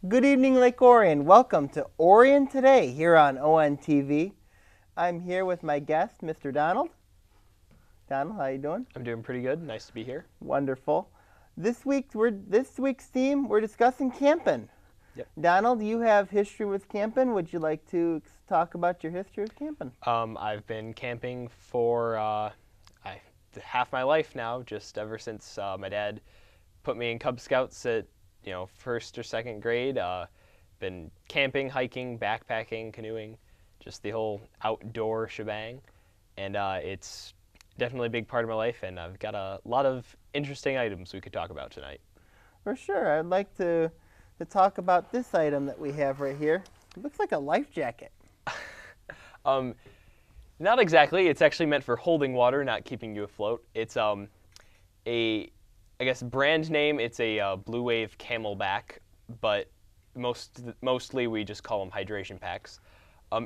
Good evening, Lake Orion. Welcome to Orion Today here on ONTV. I'm here with my guest, Mr. Donald. Donald, how you doing? I'm doing pretty good. Nice to be here. Wonderful. This week's theme, we're discussing camping. Yep. Donald, you have history with camping. Would you like to talk about your history with camping? I've been camping for half my life now, just ever since my dad put me in Cub Scouts at first or second grade. Been camping, hiking, backpacking, canoeing, just the whole outdoor shebang, and it's definitely a big part of my life. And I've got a lot of interesting items we could talk about tonight. For sure. I'd like to talk about this item that we have right here. It looks like a life jacket. Not exactly. It's actually meant for holding water, not keeping you afloat. It's I guess brand name, it's a Blue Wave Camelback, but mostly we just call them hydration packs.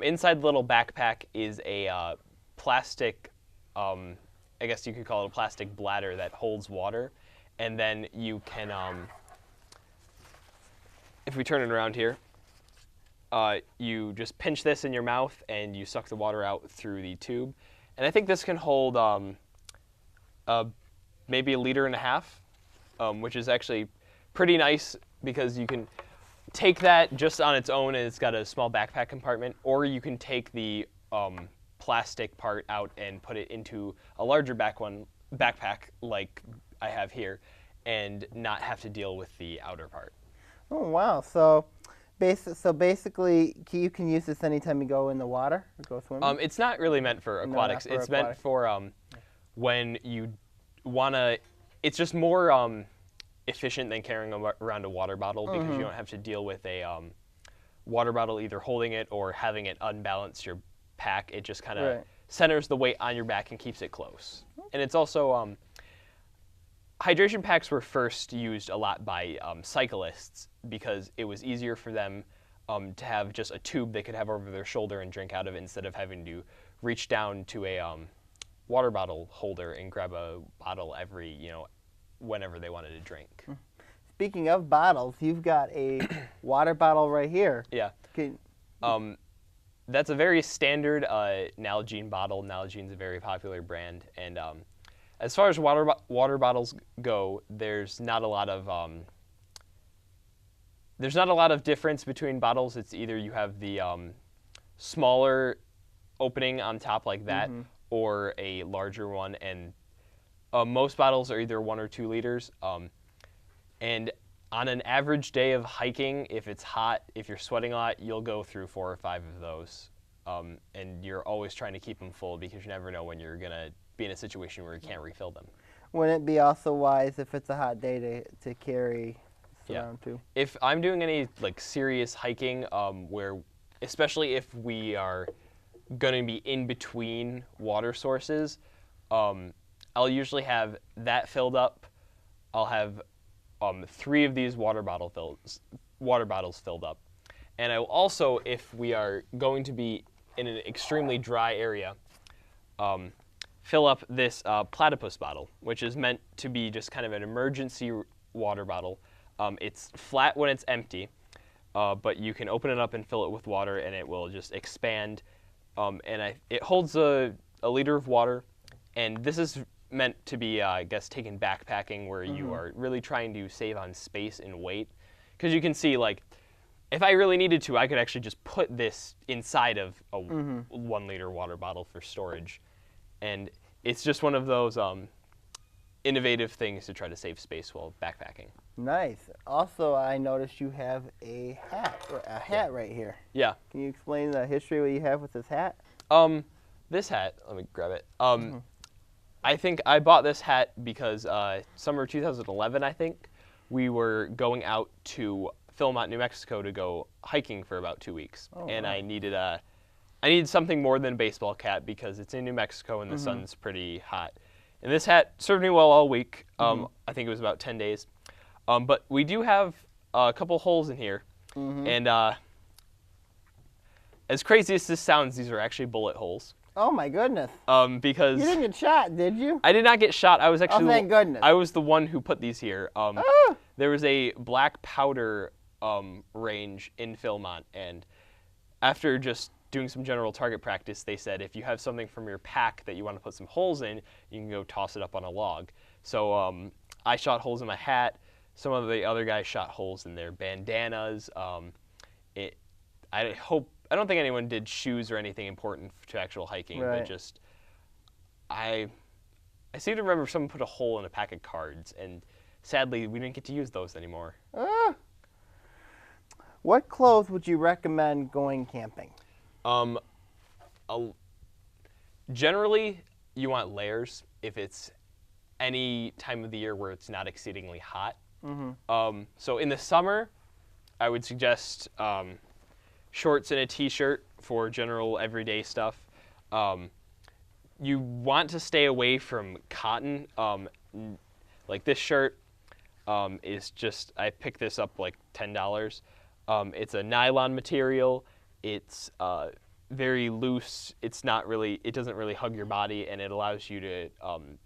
Inside the little backpack is a plastic, I guess you could call it a plastic bladder that holds water, and then you can, if we turn it around here, you just pinch this in your mouth and you suck the water out through the tube. And I think this can hold maybe 1.5 liters, which is actually pretty nice because you can take that just on its own and it's got a small backpack compartment, or you can take the plastic part out and put it into a larger backpack like I have here and not have to deal with the outer part. Oh, wow. So basically, you can use this anytime you go in the water or go swimming? It's not really meant for aquatics. No, not for it's meant for when you want to, it's just more efficient than carrying around a water bottle because you don't have to deal with a water bottle either holding it or having it unbalance your pack. It just kind of centers the weight on your back and keeps it close. And it's also, hydration packs were first used a lot by cyclists because it was easier for them to have just a tube they could have over their shoulder and drink out of instead of having to reach down to a water bottle holder and grab a bottle every, whenever they wanted to drink. Speaking of bottles, you've got a water bottle right here. Yeah. That's a very standard Nalgene bottle. Nalgene's a very popular brand, and as far as water bottles go, there's not a lot of difference between bottles. It's either you have the smaller opening on top like that, or a larger one, and most bottles are either 1 or 2 liters. And on an average day of hiking, if it's hot, if you're sweating a lot, you'll go through 4 or 5 of those. And you're always trying to keep them full because you never know when you're going to be in a situation where you can't refill them. Wouldn't it be also wise if it's a hot day to carry this around too? If I'm doing any serious hiking, where especially if we are going to be in between water sources, I'll usually have that filled up. I'll have 3 of these water bottles filled up. And I will also, if we are going to be in an extremely dry area, fill up this platypus bottle, which is meant to be just kind of an emergency water bottle. It's flat when it's empty, but you can open it up and fill it with water, and it will just expand. It holds a liter of water, and this is meant to be, I guess, taken backpacking where you are really trying to save on space and weight. Because you can see, if I really needed to, I could actually just put this inside of a 1 liter water bottle for storage. And it's just one of those innovative things to try to save space while backpacking. Nice. Also, I noticed you have a hat right here. Yeah. Can you explain the history what you have with this hat? This hat, let me grab it. I think I bought this hat because summer 2011, I think, we were going out to Philmont, New Mexico to go hiking for about 2 weeks. And wow. I needed something more than a baseball cap because it's in New Mexico and the sun's pretty hot. And this hat served me well all week. I think it was about 10 days. But we do have a couple holes in here. And as crazy as this sounds, these are actually bullet holes. Oh my goodness. Because you didn't get shot, did you? I did not get shot. I was actually thank goodness. I was the one who put these here. There was a black powder range in Philmont, and after just doing some general target practice, they said if you have something from your pack that you want to put some holes in, you can go toss it up on a log. So I shot holes in my hat. Some of the other guys shot holes in their bandanas. I don't think anyone did shoes or anything important to actual hiking, Right. but just I seem to remember someone put a hole in a pack of cards, and sadly we didn't get to use those anymore. What clothes would you recommend going camping? Generally, you want layers if it's any time of the year where it's not exceedingly hot. So in the summer, I would suggest shorts and a t-shirt for general everyday stuff. You want to stay away from cotton. Like this shirt is just, I picked this up like $10. It's a nylon material. It's very loose. It doesn't really hug your body, and it allows you to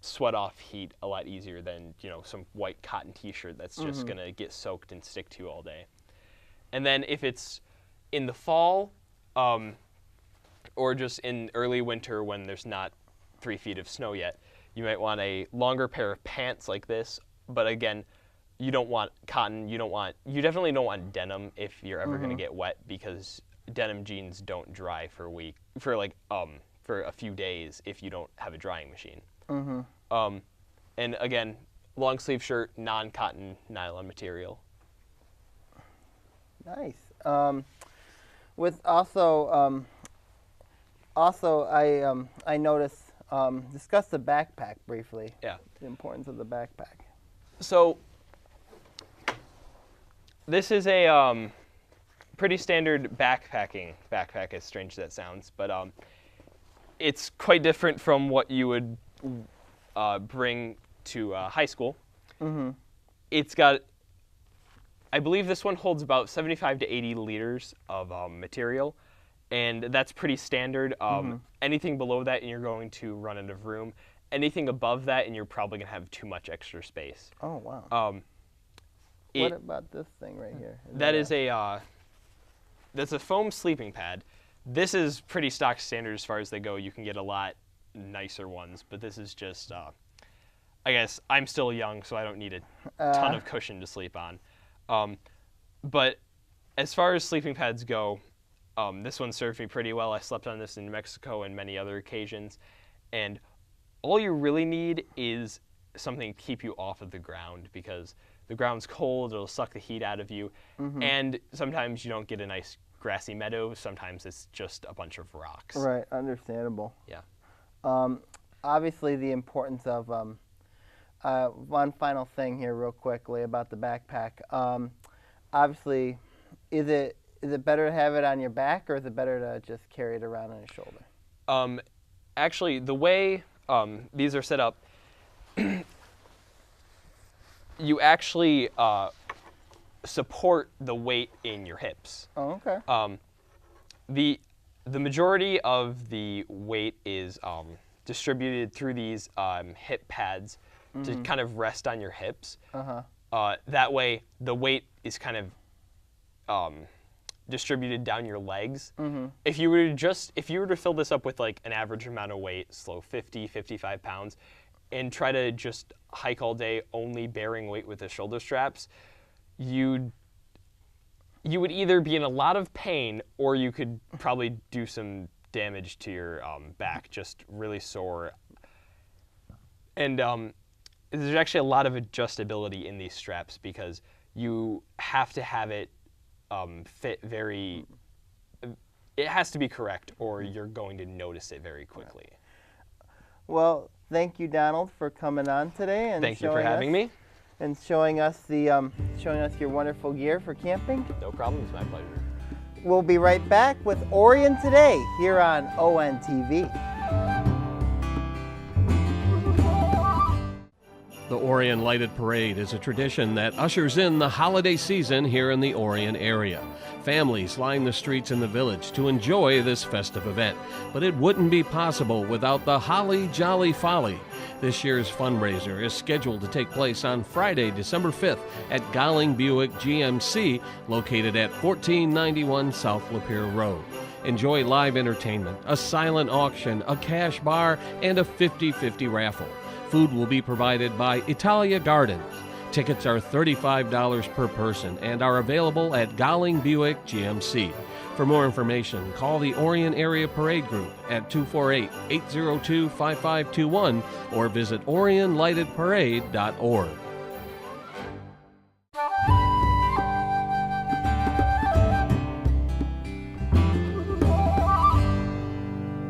sweat off heat a lot easier than some white cotton t-shirt that's just gonna get soaked and stick to you all day. And then if it's in the fall, or just in early winter when there's not 3 feet of snow yet, you might want a longer pair of pants like this. But again, you don't want cotton. You definitely don't want denim if you're ever gonna get wet, because denim jeans don't dry for a few days if you don't have a drying machine. And again, long sleeve shirt, non-cotton nylon material. Nice. With also I noticed, discuss the backpack briefly. Yeah. The importance of the backpack. So this is a pretty standard backpack, as strange as that sounds, but it's quite different from what you would bring to high school. It's got, I believe this one holds about 75 to 80 liters of material, and that's pretty standard. Anything below that and you're going to run out of room. Anything above that and you're probably going to have too much extra space. Oh, wow. What about this thing right here? That's a foam sleeping pad. This is pretty stock standard as far as they go. You can get a lot nicer ones, but this is just, I guess I'm still young, so I don't need a ton of cushion to sleep on. But as far as sleeping pads go, this one served me pretty well. I slept on this in New Mexico and many other occasions. And all you really need is something to keep you off of the ground, because the ground's cold, it'll suck the heat out of you. And sometimes you don't get a nice grassy meadow. Sometimes it's just a bunch of rocks. Right, understandable. Yeah. Obviously, the importance of one final thing here real quickly about the backpack. Obviously, is it better to have it on your back, or is it better to just carry it around on your shoulder? Actually, the way these are set up, you actually support the weight in your hips. Oh, okay. The majority of the weight is distributed through these hip pads to kind of rest on your hips. That way, the weight is kind of distributed down your legs. If you were to fill this up with like an average amount of weight, 50, 55 pounds, and try to just hike all day only bearing weight with the shoulder straps, you would either be in a lot of pain, or you could probably do some damage to your back, just really sore. And there's actually a lot of adjustability in these straps, because you have to have it fit it has to be correct, or you're going to notice it very quickly. Well, thank you, Donald, for coming on today and Thank you for having me. And showing us your wonderful gear for camping. No problem. It's my pleasure. We'll be right back with Orion Today here on ONTV. The Orion Lighted Parade is a tradition that ushers in the holiday season here in the Orion area. Families line the streets in the village to enjoy this festive event, but it wouldn't be possible without the Holly Jolly Folly. This year's fundraiser is scheduled to take place on Friday, December 5th at Golling Buick GMC, located at 1491 South Lapeer Road. Enjoy live entertainment, a silent auction, a cash bar, and a 50-50 raffle. Food will be provided by Italia Gardens. Tickets are $35 per person and are available at Golling Buick GMC. For more information, call the Orion Area Parade Group at 248-802-5521 or visit orionlightedparade.org.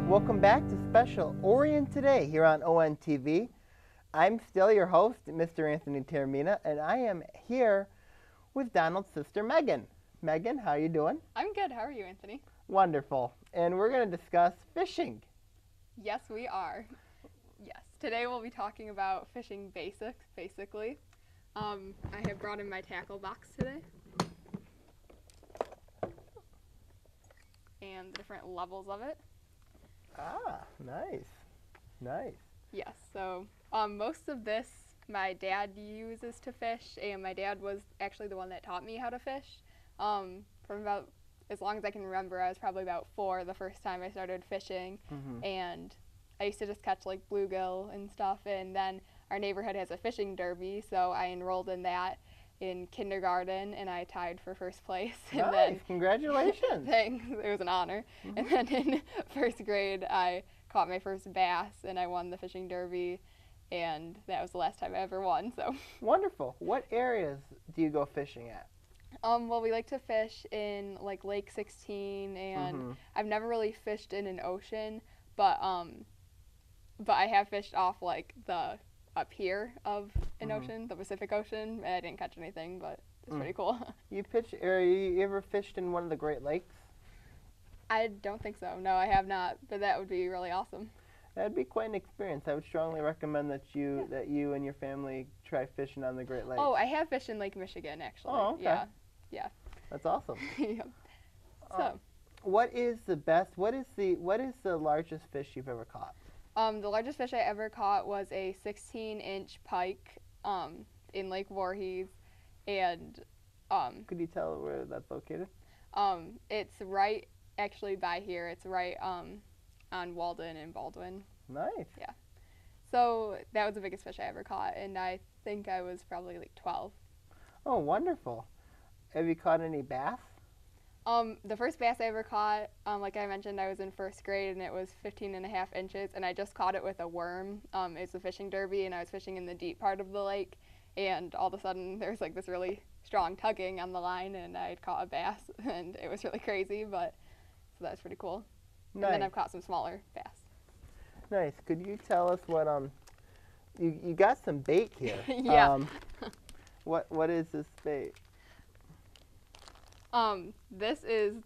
Welcome back to special Orion Today here on ONTV. I'm still your host, Mr. Anthony Taormina, and I am here with Donald's sister, Megan. Megan, how you doing? I'm good. How are you, Anthony? Wonderful. And we're going to discuss fishing. Yes, we are. Yes. Today we'll be talking about fishing basics, basically. I have brought in my tackle box today. And the different levels of it. Ah, nice. Nice. Yes, so most of this my dad uses to fish, and my dad was actually the one that taught me how to fish. From about, as long as I can remember, I was probably about 4 the first time I started fishing, and I used to just catch like bluegill and stuff, and then our neighborhood has a fishing derby, so I enrolled in that in kindergarten, and I tied for first place. Nice, and then, congratulations. Thanks, it was an honor. And then in first grade, I caught my first bass, and I won the fishing derby, and that was the last time I ever won. So Wonderful. What areas do you go fishing at? well, we like to fish in like Lake 16, and I've never really fished in an ocean, but I have fished off like the up here of an ocean, the Pacific Ocean. I didn't catch anything, but it's pretty cool. You ever fished in one of the Great Lakes? I don't think so. No, I have not, but that would be really awesome. That'd be quite an experience. I would strongly recommend that you and your family try fishing on the Great Lakes. Oh, I have fished in Lake Michigan, actually. Oh, okay. Yeah. Yeah. That's awesome. Yeah. So, what is the largest fish you've ever caught? the largest fish I ever caught was a 16-inch pike in Lake Voorhees, and Could you tell where that's located? it's right actually by here. It's right on Walden and Baldwin. Nice. Yeah. So that was the biggest fish I ever caught, and I think I was probably like 12. Oh, wonderful. Have you caught any bass? The first bass I ever caught, like I mentioned, I was in first grade, and it was 15.5 inches, and I just caught it with a worm. It's a fishing derby, and I was fishing in the deep part of the lake, and all of a sudden there was like this really strong tugging on the line, and I had caught a bass, and it was really crazy, but so that was pretty cool. Nice. And then I've caught some smaller bass. Nice. Could you tell us what you got some bait here? Yeah. What is this bait? This is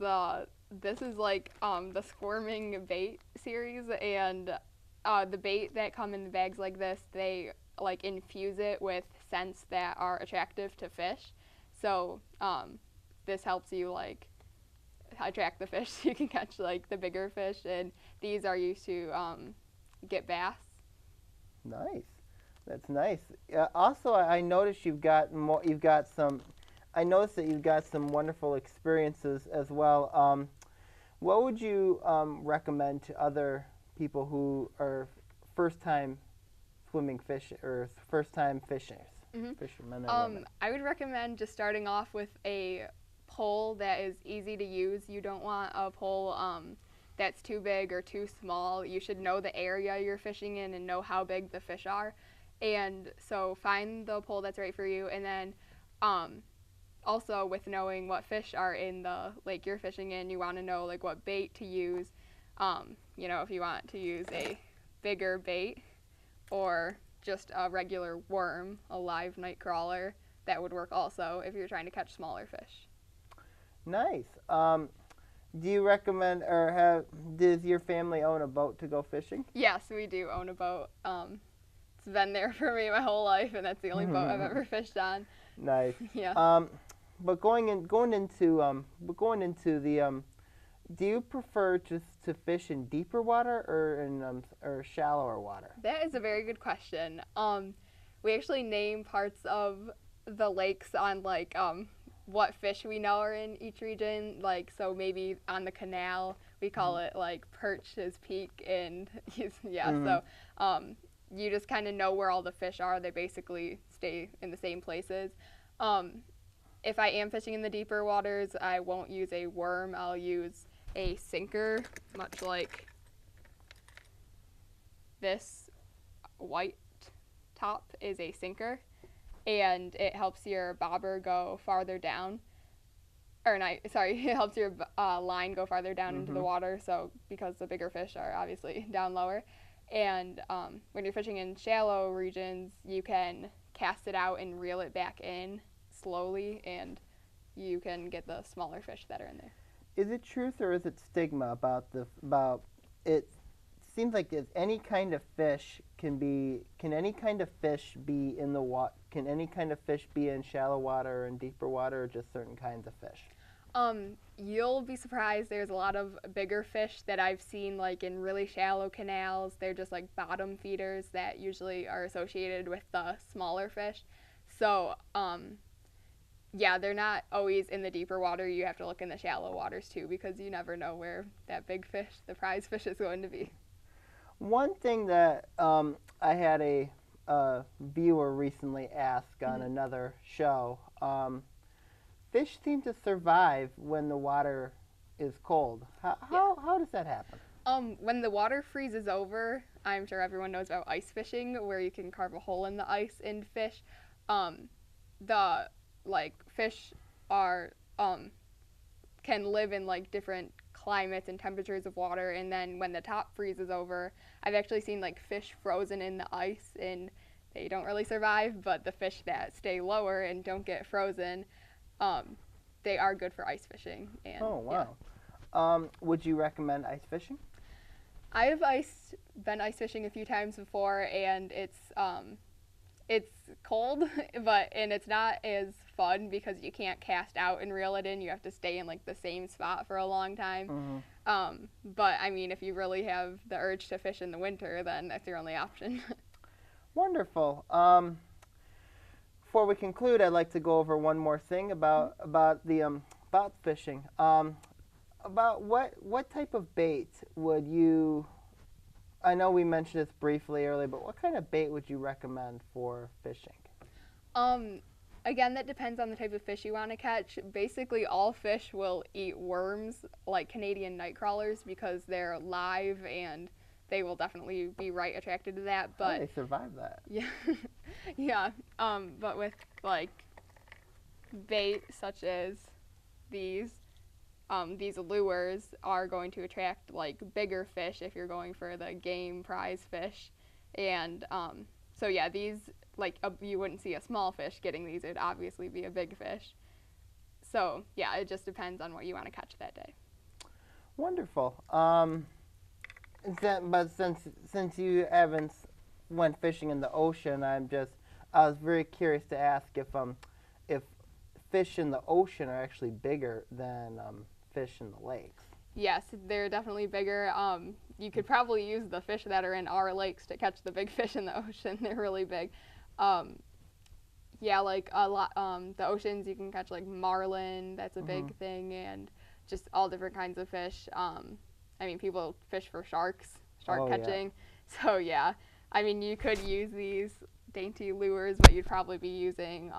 like the squirming bait series, and the bait that come in the bags like this, they like infuse it with scents that are attractive to fish. So this helps you like attract the fish so you can catch like the bigger fish, and these are used to get bass. Nice. That's nice. Also, I noticed I noticed that you've got some wonderful experiences as well. What would you recommend to other people who are first-time swimming fish or first-time fishers? Fishermen and women. I would recommend just starting off with a pole that is easy to use. You don't want a pole that's too big or too small. You should know the area you're fishing in and know how big the fish are. And so find the pole that's right for you, and then also with knowing what fish are in the lake you're fishing in, you want to know like what bait to use. You know, if you want to use a bigger bait or just a regular worm, a live night crawler, that would work also if you're trying to catch smaller fish. Nice. Do you recommend does your family own a boat to go fishing? Yes, we do own a boat. it's been there for me my whole life, and that's the only boat I've ever fished on. Nice. Yeah. But going into the do you prefer just to fish in deeper water or in or shallower water? That is a very good question. We actually name parts of the lakes on like what fish we know are in each region. Like, so maybe on the canal we call it like Perch's Peak, and yeah. So you just kind of know where all the fish are. They basically stay in the same places. If I am fishing in the deeper waters, I won't use a worm. I'll use a sinker, much like this white top is a sinker, and it helps your bobber go farther down. Or not, sorry, it helps your line go farther down into the water, so because the bigger fish are obviously down lower. And when you're fishing in shallow regions, you can cast it out and reel it back in slowly, and you can get the smaller fish that are in there. Is it truth or is it stigma about it? Seems like any kind of fish can any kind of fish be in the water? Can any kind of fish be in shallow water or in deeper water, or just certain kinds of fish? You'll be surprised. There's a lot of bigger fish that I've seen like in really shallow canals. They're just like bottom feeders that usually are associated with the smaller fish. So, yeah, they're not always in the deeper water. You have to look in the shallow waters too, because you never know where that big fish, the prize fish, is going to be. One thing that I had a viewer recently ask on another show, fish seem to survive when the water is cold. How does that happen? When the water freezes over, I'm sure everyone knows about ice fishing, where you can carve a hole in the ice and fish. The fish are can live in like different climates and temperatures of water, and then when the top freezes over, I've actually seen like fish frozen in the ice, and they don't really survive, but the fish that stay lower and don't get frozen, they are good for ice fishing. And, oh, wow. Yeah. Would you recommend ice fishing? I've been ice fishing a few times before, and it's cold, and it's not as fun because you can't cast out and reel it in. You have to stay in like the same spot for a long time. But I mean, if you really have the urge to fish in the winter, then that's your only option. Wonderful. Before we conclude, I'd like to go over one more thing about fishing. About what type of bait would you? I know we mentioned this briefly earlier, but what kind of bait would you recommend for fishing? Again, that depends on the type of fish you want to catch. Basically, all fish will eat worms, like Canadian night crawlers, because they're live and they will definitely be attracted to that. But they survive that. Yeah, yeah. But with like bait such as these lures are going to attract like bigger fish if you're going for the game prize fish, and so yeah, these you wouldn't see a small fish getting these. It'd obviously be a big fish. So yeah, it just depends on what you want to catch that day. Wonderful. But since you haven't went fishing in the ocean, I was very curious to ask if fish in the ocean are actually bigger than fish in the lakes. Yes, they're definitely bigger. You could probably use the fish that are in our lakes to catch the big fish in the ocean. They're really big. Yeah, like a lot. The oceans you can catch like marlin. That's a big thing, and just all different kinds of fish. I mean, people fish for shark catching. Yeah. So yeah, I mean, you could use these dainty lures, but you'd probably be using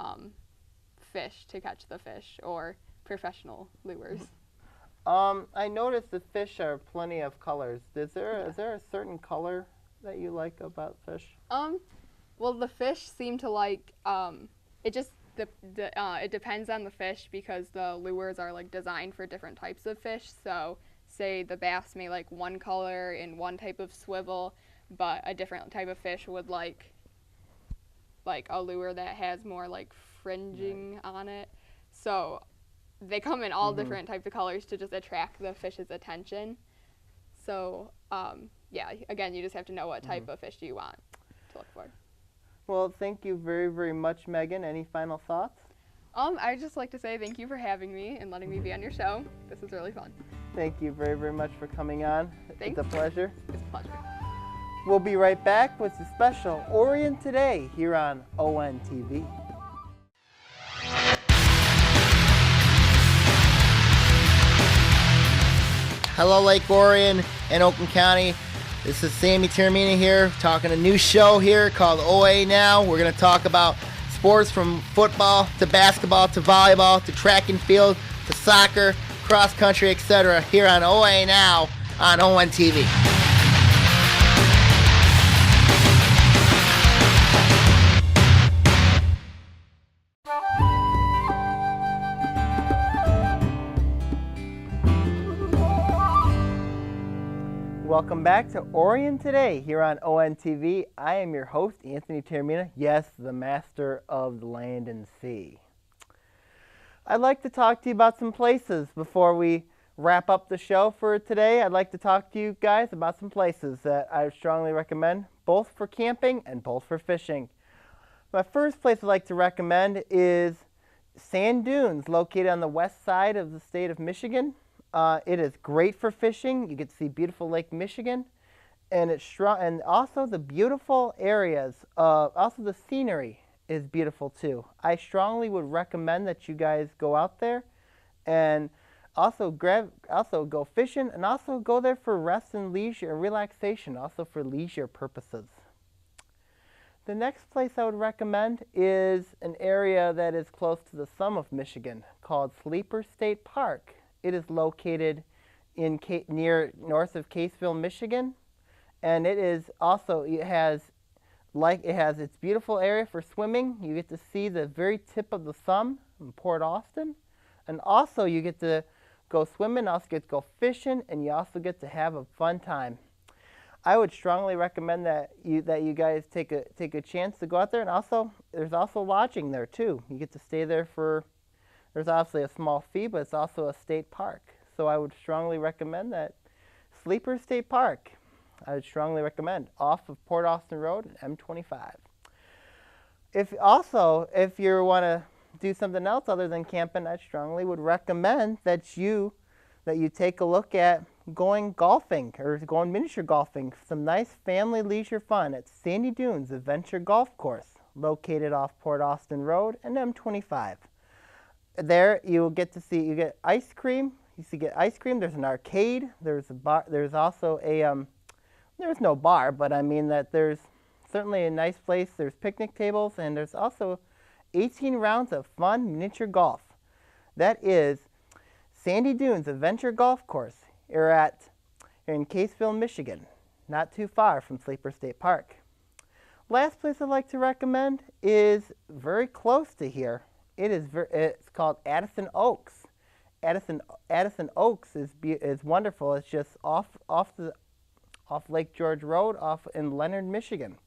fish to catch the fish, or professional lures. I noticed the fish are plenty of colors. Is there a certain color that you like about fish? Well, the fish seem to like it just it depends on the fish, because the lures are like designed for different types of fish. So say the bass may like one color and one type of swivel, but a different type of fish would like a lure that has more like fringing on it. So they come in all different types of colors to just attract the fish's attention. So yeah, again, you just have to know what type of fish do you want to look for. Well, thank you very, very much, Megan. Any final thoughts? I'd just like to say thank you for having me and letting me be on your show. This is really fun. Thank you very, very much for coming on. Thanks. It's a pleasure. It's a pleasure. We'll be right back with the special Orion Today here on ONTV. Hello, Lake Orion and Oakland County. This is Anthony Taormina here, talking a new show here called OA Now. We're going to talk about sports from football to basketball to volleyball to track and field to soccer, cross country, etc. here on OA Now on ONTV. Welcome back to Orion Today here on ONTV. I am your host, Anthony Taormina. Yes, the master of the land and sea. I'd like to talk to you about some places before we wrap up the show for today. I'd like to talk to you guys about some places that I strongly recommend, both for camping and both for fishing. My first place I'd like to recommend is Sand Dunes, located on the west side of the state of Michigan. It is great for fishing. You get to see beautiful Lake Michigan, and it's strong. And also the beautiful areas. Also the scenery is beautiful too. I strongly would recommend that you guys go out there, and also go fishing, and also go there for rest and leisure and relaxation. Also for leisure purposes. The next place I would recommend is an area that is close to the Sum of Michigan called Sleeper State Park. It is located in north of Caseville, Michigan, and it has its beautiful area for swimming. You get to see the very tip of the thumb in Port Austin, and also you get to go swimming, also get to go fishing, and you also get to have a fun time. I would strongly recommend that you guys take a chance to go out there, and also there's also lodging there too. You get to stay there for. There's obviously a small fee, but it's also a state park. So I would strongly recommend that Sleeper State Park. I would strongly recommend off of Port Austin Road and M25. If you want to do something else other than camping, I strongly would recommend that you take a look at going golfing or going miniature golfing. Some nice family leisure fun at Sandy Dunes Adventure Golf Course, located off Port Austin Road and M25. There you get ice cream. Get ice cream. There's an arcade. There's a bar. There's also there's no bar, but I mean that there's certainly a nice place. There's picnic tables, and there's also 18 rounds of fun miniature golf. That is Sandy Dunes Adventure Golf Course. You're in Caseville, Michigan, not too far from Sleeper State Park. Last place I'd like to recommend is very close to here. It's called Addison Oaks. Addison Oaks is wonderful. It's just off Lake George Road, off in Leonard, Michigan,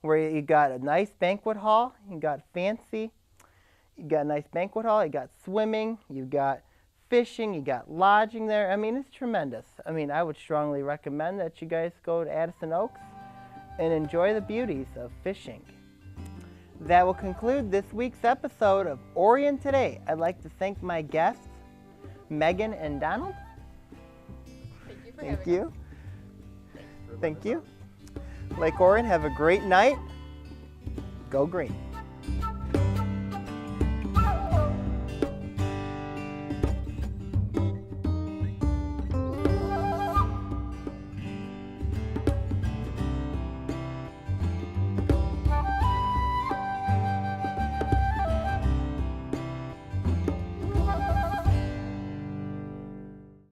where you got a nice banquet hall. You got a nice banquet hall. You got swimming. You got fishing. You got lodging there. I mean, it's tremendous. I mean, I would strongly recommend that you guys go to Addison Oaks and enjoy the beauties of fishing. That will conclude this week's episode of Orion Today. I'd like to thank my guests, Megan and Donald. Thank you for having us. Thank you. Lake Orion, have a great night. Go green.